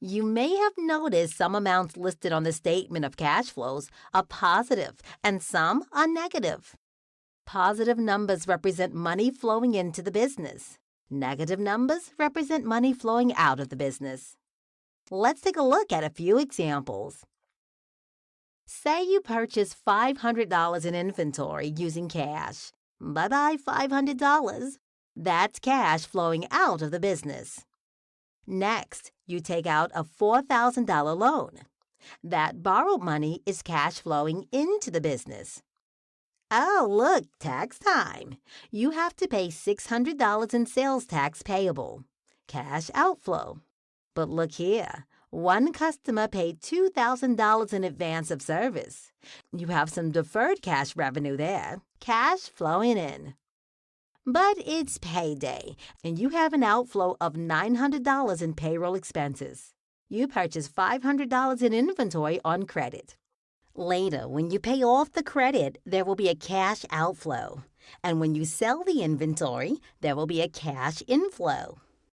You may have noticed some amounts listed on the statement of cash flows are positive and some are negative. Positive numbers represent money flowing into the business. Negative numbers represent money flowing out of the business. Let's take a look at a few examples. Say you purchase $500 in inventory using cash. Bye-bye $500. That's cash flowing out of the business. Next, you take out a $4,000 loan. That borrowed money is cash flowing into the business. Oh, look, tax time. You have to pay $600 in sales tax payable. Cash outflow. But look here. One customer paid $2,000 in advance of service. You have some deferred cash revenue there. Cash flowing in. But it's payday, and you have an outflow of $900 in payroll expenses. You purchased $500 in inventory on credit. Later, when you pay off the credit, there will be a cash outflow. And when you sell the inventory, there will be a cash inflow.